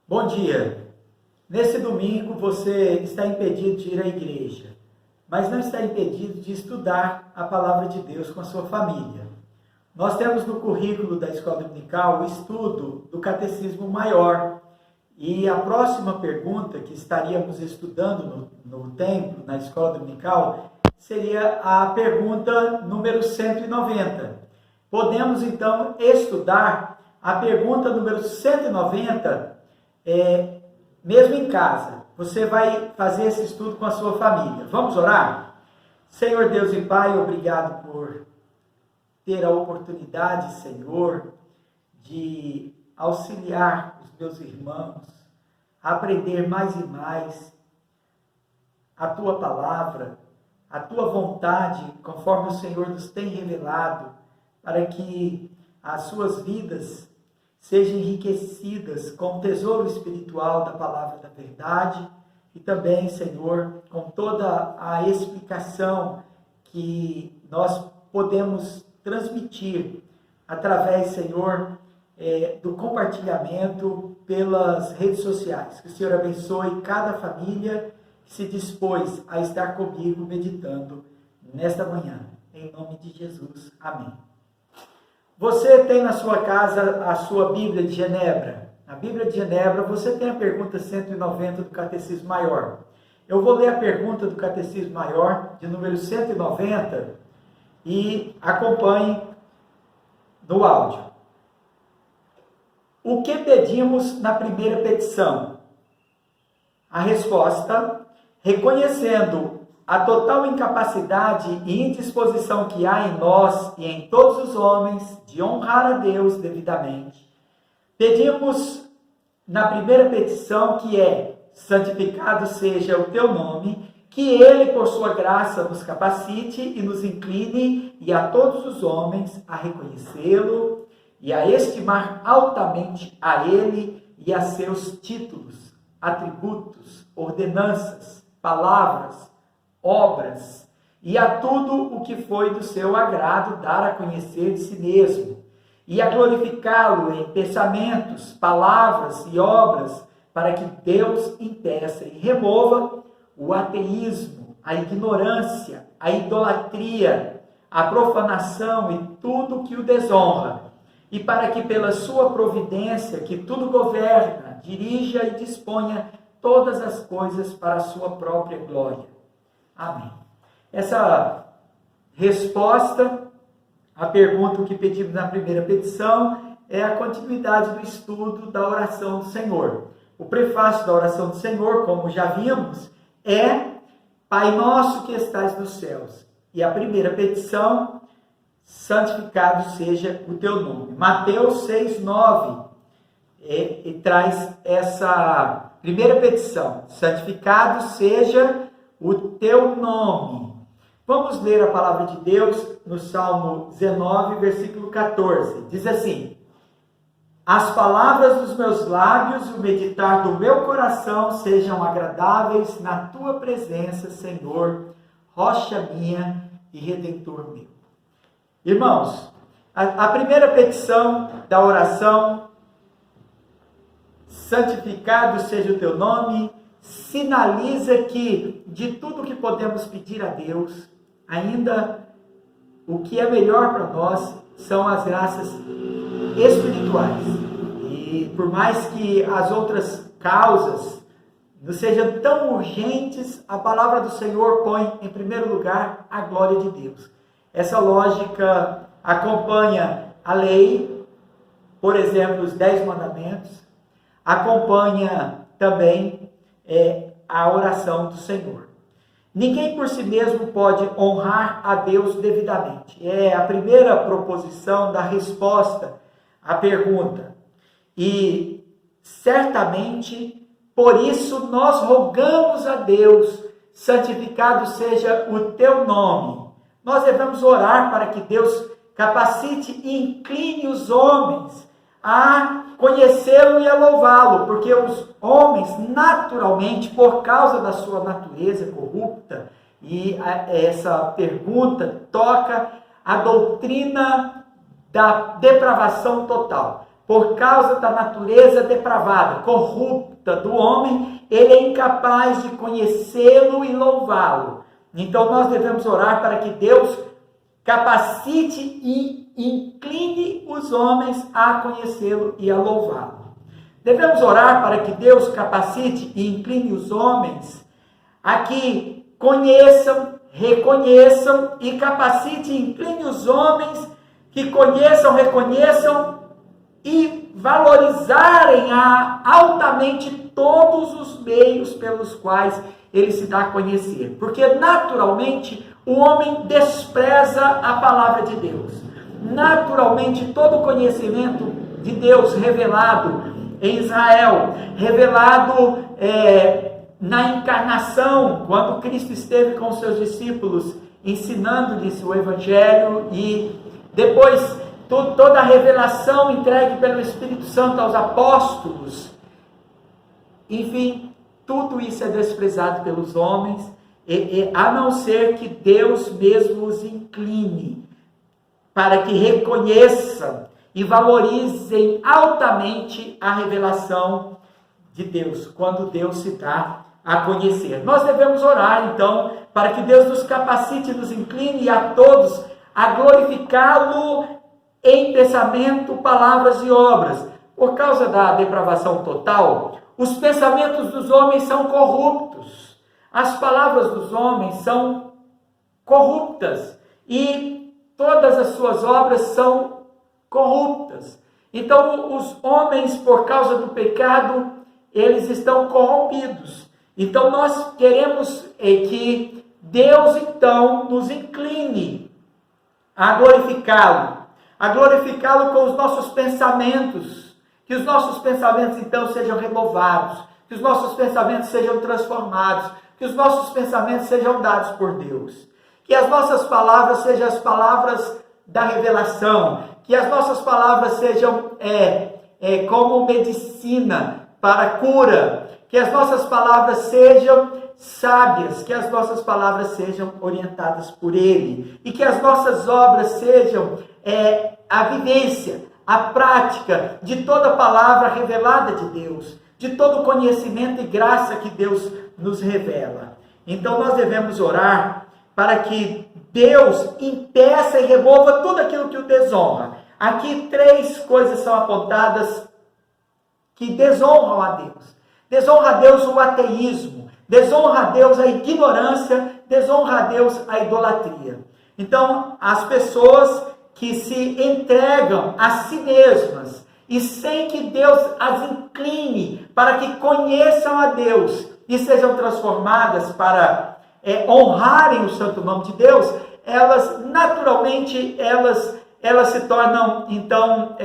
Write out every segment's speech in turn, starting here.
Bom dia! Nesse domingo você está impedido de ir à igreja, mas não está impedido de estudar a palavra de Deus com a sua família. Nós temos no currículo da Escola Dominical o estudo do Catecismo Maior. E a próxima pergunta que estaríamos estudando no templo, na Escola Dominical, seria a pergunta número 190. Podemos então estudar a pergunta número 190 mesmo em casa. Você vai fazer esse estudo com a sua família. Vamos orar? Senhor Deus e Pai, obrigado por ter a oportunidade, Senhor, de auxiliar os meus irmãos a aprender mais e mais a Tua palavra, a Tua vontade, conforme o Senhor nos tem revelado, para que as suas vidas sejam enriquecidas com o tesouro espiritual da palavra da verdade e também, Senhor, com toda a explicação que nós podemos transmitir através, Senhor, do compartilhamento pelas redes sociais. Que o Senhor abençoe cada família que se dispôs a estar comigo meditando nesta manhã. Em nome de Jesus. Amém. Você tem na sua casa a sua Bíblia de Genebra. Na Bíblia de Genebra você tem a pergunta 190 do Catecismo Maior. Eu vou ler a pergunta do Catecismo Maior, de número 190, e acompanhe no áudio. O que pedimos na primeira petição? A resposta: reconhecendo a total incapacidade e indisposição que há em nós e em todos os homens de honrar a Deus devidamente, pedimos na primeira petição, que é: santificado seja o teu nome, que Ele, por sua graça, nos capacite e nos incline, e a todos os homens, a reconhecê-lo e a estimar altamente a Ele e a seus títulos, atributos, ordenanças, palavras, obras, e a tudo o que foi do seu agrado dar a conhecer de si mesmo, e a glorificá-lo em pensamentos, palavras e obras, para que Deus impeça e remova o ateísmo, a ignorância, a idolatria, a profanação e tudo que o desonra, e para que pela sua providência, que tudo governa, dirija e disponha todas as coisas para a sua própria glória. Amém. Essa resposta à pergunta que pedimos na primeira petição é a continuidade do estudo da oração do Senhor. O prefácio da oração do Senhor, como já vimos, é: Pai nosso que estais nos céus. E a primeira petição: santificado seja o teu nome. Mateus 6:9 e traz essa primeira petição: santificado seja o teu nome. Vamos ler a palavra de Deus no Salmo 19, versículo 14. Diz assim: as palavras dos meus lábios e o meditar do meu coração sejam agradáveis na tua presença, Senhor, rocha minha e redentor meu. Irmãos, a primeira petição da oração, santificado seja o teu nome, sinaliza que de tudo que podemos pedir a Deus, ainda o que é melhor para nós são as graças espirituais. E por mais que as outras causas não sejam tão urgentes, a palavra do Senhor põe em primeiro lugar a glória de Deus. Essa lógica acompanha a lei, por exemplo, os 10 mandamentos, acompanha também a oração do Senhor. Ninguém por si mesmo pode honrar a Deus devidamente. É a primeira proposição da resposta à pergunta. E certamente, por isso, nós rogamos a Deus: santificado seja o teu nome. Nós devemos orar para que Deus capacite e incline os homens a conhecê-lo e a louvá-lo, porque os homens, naturalmente, por causa da sua natureza corrupta, e essa pergunta toca a doutrina da depravação total. por causa da natureza depravada, corrupta do homem, ele é incapaz de conhecê-lo e louvá-lo. Então nós devemos orar para que Deus capacite e incline os homens a conhecê-lo e a louvá-lo. Devemos orar para que Deus capacite e incline os homens a que conheçam, reconheçam e capacite e incline os homens que conheçam, reconheçam e valorizarem altamente todos os meios pelos quais ele se dá a conhecer. Porque naturalmente o homem despreza a palavra de Deus. Naturalmente todo o conhecimento de Deus revelado em Israel, revelado na encarnação, quando Cristo esteve com seus discípulos, ensinando-lhes o Evangelho, e depois toda a revelação entregue pelo Espírito Santo aos apóstolos, enfim, tudo isso é desprezado pelos homens, a não ser que Deus mesmo os incline, para que reconheçam e valorizem altamente a revelação de Deus, quando Deus se dá a conhecer. Nós devemos orar, então, para que Deus nos capacite e nos incline a todos a glorificá-lo em pensamento, palavras e obras. Por causa da depravação total, os pensamentos dos homens são corruptos, as palavras dos homens são corruptas e todas as suas obras são corruptas. Então, os homens, por causa do pecado, eles estão corrompidos. Então, nós queremos que Deus, então, nos incline a glorificá-lo com os nossos pensamentos, que os nossos pensamentos, então, sejam renovados, que os nossos pensamentos sejam transformados, que os nossos pensamentos sejam dados por Deus, que as nossas palavras sejam as palavras da revelação, que as nossas palavras sejam como medicina para a cura, que as nossas palavras sejam sábias, que as nossas palavras sejam orientadas por Ele, e que as nossas obras sejam a vivência, a prática de toda palavra revelada de Deus, de todo conhecimento e graça que Deus nos revela. Então nós devemos orar para que Deus impeça e remova tudo aquilo que o desonra. Aqui 3 coisas são apontadas que desonram a Deus. Desonra a Deus o ateísmo, desonra a Deus a ignorância, desonra a Deus a idolatria. Então, as pessoas que se entregam a si mesmas e sem que Deus as incline para que conheçam a Deus e sejam transformadas para honrarem o santo nome de Deus, elas naturalmente elas se tornam então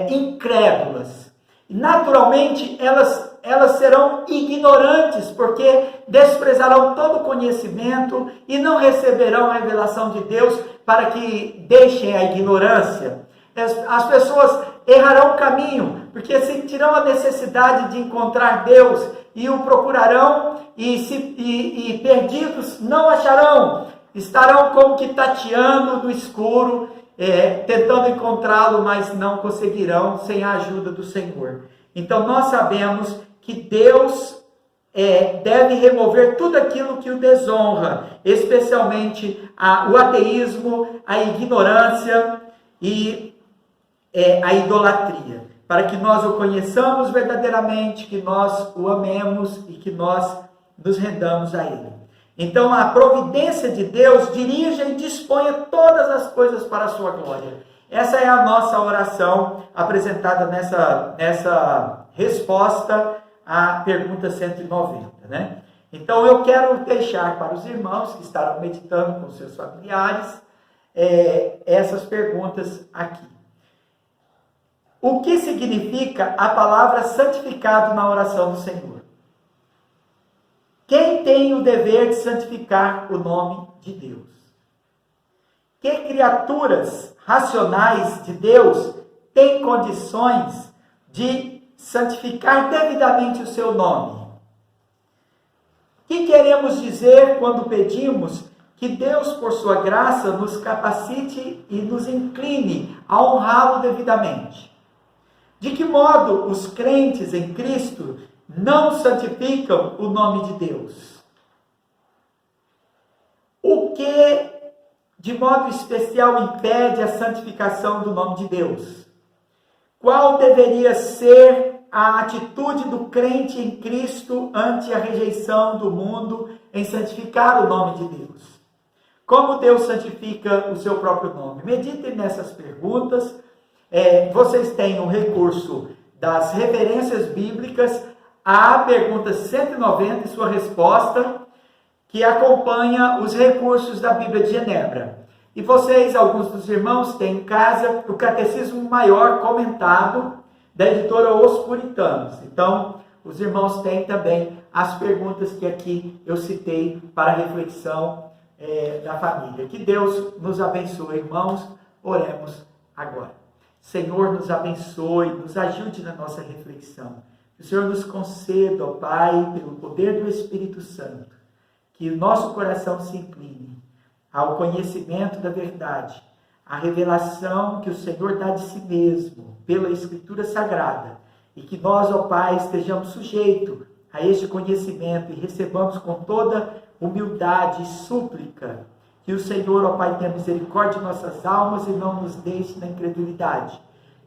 incrédulas. Naturalmente elas serão ignorantes, porque desprezarão todo conhecimento e não receberão a revelação de Deus para que deixem a ignorância. As pessoas errarão o caminho, porque sentirão a necessidade de encontrar Deus e o procurarão, e perdidos não acharão. Estarão como que tateando no escuro, tentando encontrá-lo, mas não conseguirão sem a ajuda do Senhor. Então nós sabemos que Deus deve remover tudo aquilo que o desonra, especialmente o ateísmo, a ignorância e a idolatria, para que nós o conheçamos verdadeiramente, que nós o amemos e que nós nos rendamos a Ele. Então a providência de Deus dirija e disponha todas as coisas para a sua glória. Essa é a nossa oração apresentada nessa resposta à pergunta 190, né? Então eu quero deixar para os irmãos que estarão meditando com seus familiares essas perguntas aqui. O que significa a palavra santificado na oração do Senhor? Quem tem o dever de santificar o nome de Deus? Que criaturas racionais de Deus têm condições de santificar devidamente o seu nome? O que queremos dizer quando pedimos que Deus, por sua graça, nos capacite e nos incline a honrá-lo devidamente? De que modo os crentes em Cristo não santificam o nome de Deus? O que, de modo especial, impede a santificação do nome de Deus? Qual deveria ser a atitude do crente em Cristo ante a rejeição do mundo em santificar o nome de Deus? Como Deus santifica o seu próprio nome? Meditem nessas perguntas. Vocês têm o recurso das referências bíblicas à pergunta 190 e sua resposta, que acompanha os recursos da Bíblia de Genebra. E vocês, alguns dos irmãos, têm em casa o Catecismo Maior comentado da editora Os Puritanos. Então, os irmãos têm também as perguntas que aqui eu citei para a reflexão da família. Que Deus nos abençoe, irmãos. Oremos agora. Senhor, nos abençoe, nos ajude na nossa reflexão. Que o Senhor nos conceda, ó Pai, pelo poder do Espírito Santo, que o nosso coração se incline ao conhecimento da verdade, à revelação que o Senhor dá de si mesmo pela Escritura Sagrada, e que nós, ó Pai, estejamos sujeitos a este conhecimento e recebamos com toda humildade e súplica que o Senhor, ó Pai, tenha misericórdia de nossas almas e não nos deixe na incredulidade.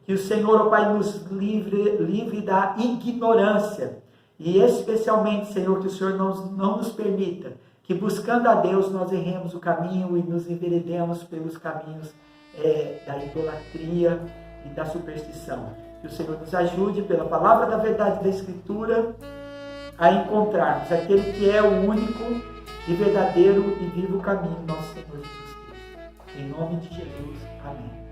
Que o Senhor, ó Pai, nos livre da ignorância. E especialmente, Senhor, que o Senhor não nos permita que, buscando a Deus, nós erremos o caminho e nos enveredemos pelos caminhos da idolatria e da superstição. Que o Senhor nos ajude, pela palavra da verdade da Escritura, a encontrarmos aquele que é o único e verdadeiro e vivo caminho, nosso Senhor Jesus Cristo. Em nome de Jesus. Amém.